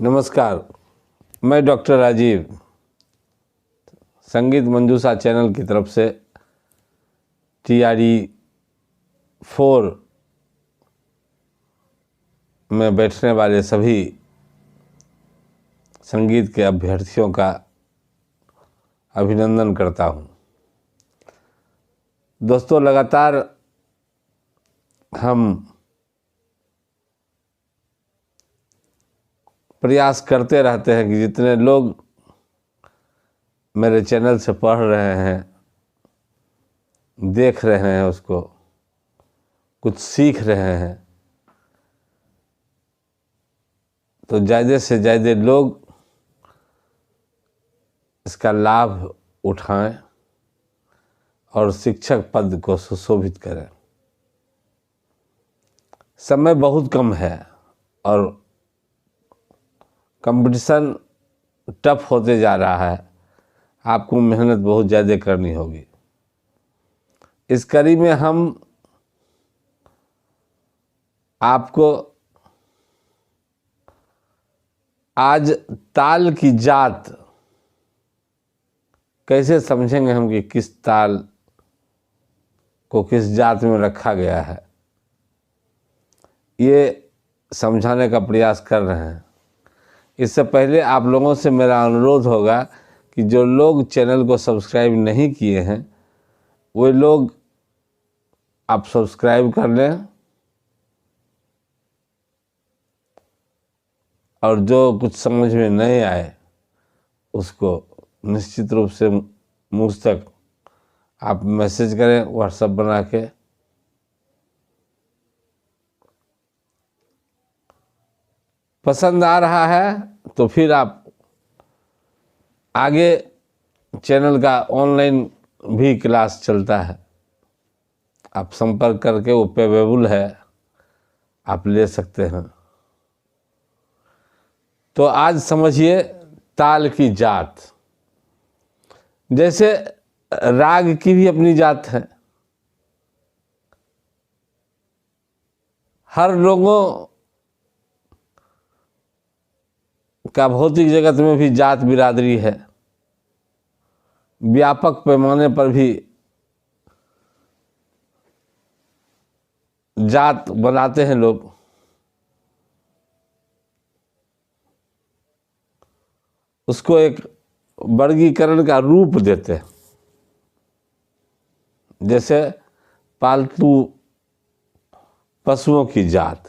नमस्कार, मैं डॉक्टर राजीव संगीत मंजूषा चैनल की तरफ से TRE-4 में बैठने वाले सभी संगीत के अभ्यर्थियों का अभिनंदन करता हूं। दोस्तों, लगातार हम प्रयास करते रहते हैं कि जितने लोग मेरे चैनल से पढ़ रहे हैं, देख रहे हैं, उसको कुछ सीख रहे हैं, तो ज़्यादा से ज़्यादा लोग इसका लाभ उठाएं और शिक्षक पद को सुशोभित करें। समय बहुत कम है और कंपटीशन टफ होते जा रहा है। आपको मेहनत बहुत ज़्यादा करनी होगी। इस कड़ी में हम आपको आज ताल की जात कैसे समझेंगे हम कि किस ताल को किस जात में रखा गया है, ये समझाने का प्रयास कर रहे हैं। इससे पहले आप लोगों से मेरा अनुरोध होगा कि जो लोग चैनल को सब्सक्राइब नहीं किए हैं वे लोग आप सब्सक्राइब कर लें, और जो कुछ समझ में नहीं आए उसको निश्चित रूप से मुझ तक आप मैसेज करें व्हाट्सएप बना के। पसंद आ रहा है तो फिर आप आगे चैनल का ऑनलाइन भी क्लास चलता है, आप संपर्क करके वो अवेलेबल है, आप ले सकते हैं। तो आज समझिए ताल की जात। जैसे राग की भी अपनी जात है। हर लोगों का भौतिक जगत में भी जात बिरादरी है। व्यापक पैमाने पर भी जात बनाते हैं लोग। उसको एक वर्गीकरण का रूप देते हैं। जैसे पालतू पशुओं की जात,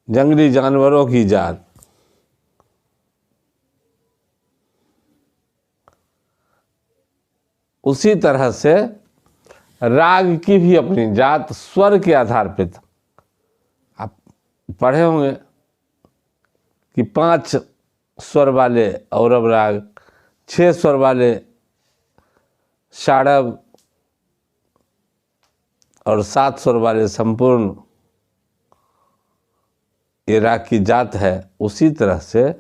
जंगली जानवरों की जात, उसी तरह से राग की भी अपनी जात स्वर के आधार पर। आप पढ़े होंगे कि 5 स्वर वाले औरव राग, 6 स्वर वाले षाड़व और 7 स्वर वाले संपूर्ण, ये राग की जात है। उसी तरह से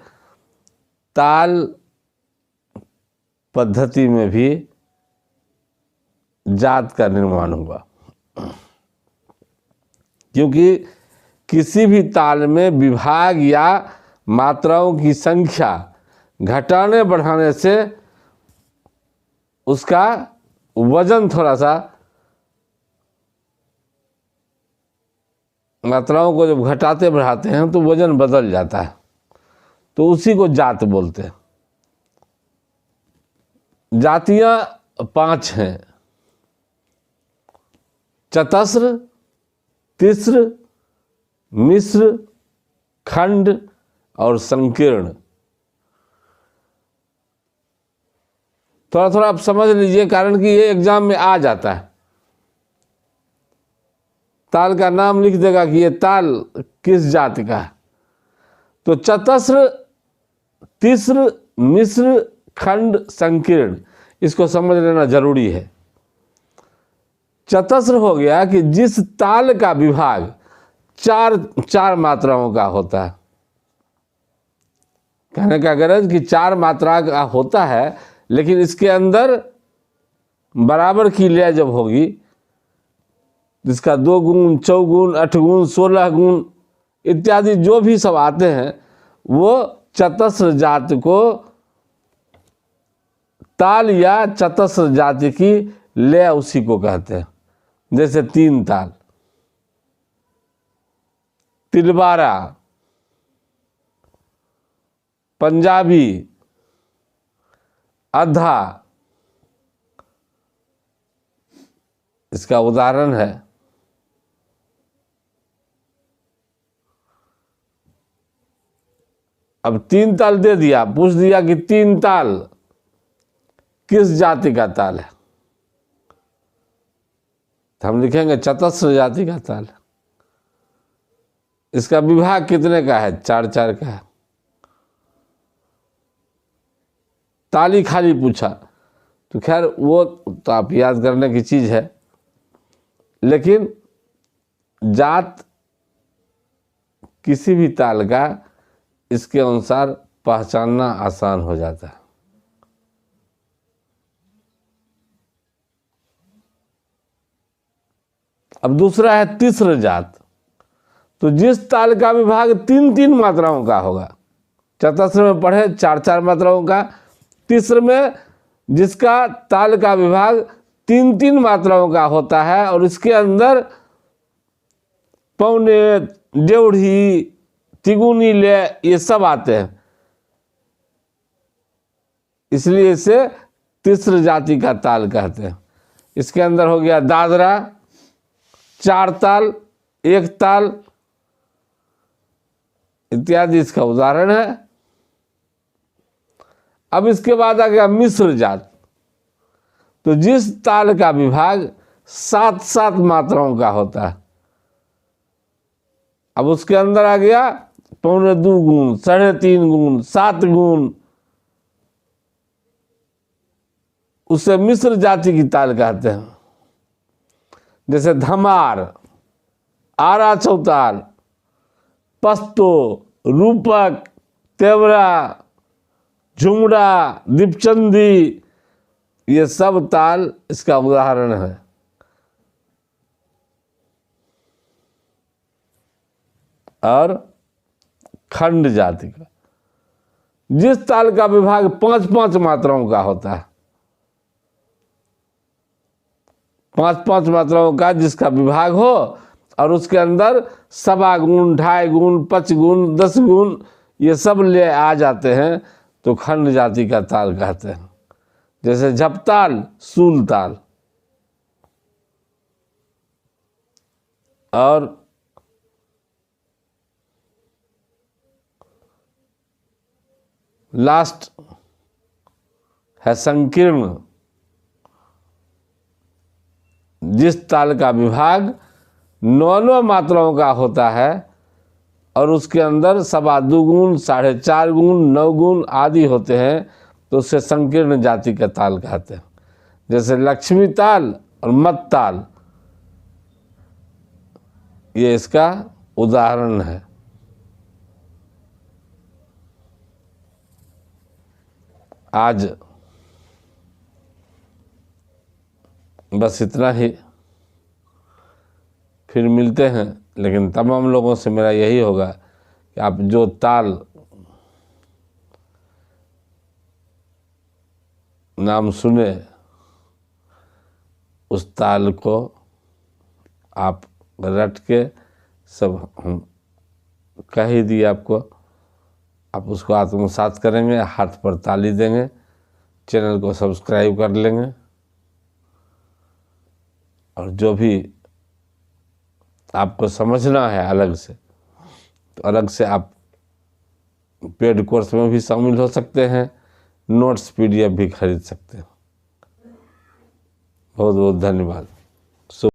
ताल पद्धति में भी जात का निर्माण हुआ, क्योंकि किसी भी ताल में विभाग या मात्राओं की संख्या घटाने बढ़ाने से उसका वजन थोड़ा सा, मात्राओं को जब घटाते बढ़ाते हैं तो वजन बदल जाता है, तो उसी को जात बोलते हैं। जातियां 5 हैं: चतस्र, तिस्र, मिश्र, खंड और संकीर्ण। थोड़ा थोड़ा आप समझ लीजिए, कारण कि ये एग्जाम में आ जाता है। ताल का नाम लिख देगा कि ये ताल किस जाति का है। तो चतस्र, तिस्र, मिश्र, खंड, संकीर्ण, इसको समझ लेना जरूरी है। चतस्र हो गया कि जिस ताल का विभाग 4 मात्राओं का होता है। कहने का गरज कि 4 मात्रा का होता है, लेकिन इसके अंदर बराबर की लय जब होगी, जिसका 2 गुण, 4 गुण, 8 गुण, 16 गुण इत्यादि जो भी सब आते हैं वो चतस्र जाति को ताल या चतस्र जाति की लय उसी को कहते हैं। जैसे 3 ताल, तिलवारा, पंजाबी, अधा इसका उदाहरण है। अब 3 ताल दे दिया, पूछ दिया कि 3 ताल किस जाति का ताल है, तो हम लिखेंगे चतस्र जाति का ताल है। इसका विभाग कितने का है? 4-4 का है। ताली खाली पूछा तो खैर वो तो आप याद करने की चीज है, लेकिन जात किसी भी ताल का इसके अनुसार पहचानना आसान हो जाता है। अब दूसरा है तीसरा जात। तो जिस ताल का विभाग 3-3 मात्राओं का होगा, चतस्र में पढ़े 4-4 मात्राओं का, तीसरे में जिसका ताल का विभाग 3-3 मात्राओं का होता है और इसके अंदर पौने, डेढ़ी, तिगुनी ले ये सब आते हैं, इसलिए इसे तीसरी जाति का ताल कहते हैं। इसके अंदर हो गया दादरा, 4 ताल, 1 ताल इत्यादि इसका उदाहरण है। अब इसके बाद आ गया मिश्र जात। तो जिस ताल का विभाग 7-7 मात्राओं का होता है, अब उसके अंदर आ गया पौने 2 गुण, 3.5 गुण, 7 गुण, उसे मिश्र जाति की ताल कहते हैं। जैसे धमार, आरा चौताल, पस्तो, रूपक, तेवरा, झुमरा, दीपचंदी ये सब ताल इसका उदाहरण है। और खंड जाति का जिस ताल का विभाग 5-5 मात्राओं का होता है, 5-5 मात्राओं का जिसका विभाग हो और उसके अंदर 1.25 गुण, 2.5 गुण, 5 गुण, 10 गुण ये सब ले आ जाते हैं, तो खंड जाति का ताल कहते हैं। जैसे झपताल, सूल ताल। और लास्ट है संकीर्ण। जिस ताल का विभाग 9 मात्राओं का होता है और उसके अंदर 2.25 गुण, 4.5 गुण, 9 गुण आदि होते हैं, तो उसे संकीर्ण जाति का ताल कहते हैं। जैसे लक्ष्मी ताल और मत ताल ये इसका उदाहरण है। आज बस इतना ही, फिर मिलते हैं। लेकिन तमाम लोगों से मेरा यही होगा कि आप जो ताल नाम सुने उस ताल को आप रट के, सब हम कह ही दिए आपको, आप उसको आत्मसात करेंगे, हाथ पर ताली देंगे, चैनल को सब्सक्राइब कर लेंगे, और जो भी आपको समझना है अलग से, तो अलग से आप पेड कोर्स में भी शामिल हो सकते हैं, नोट्स PDF भी खरीद सकते हैं। बहुत बहुत धन्यवाद।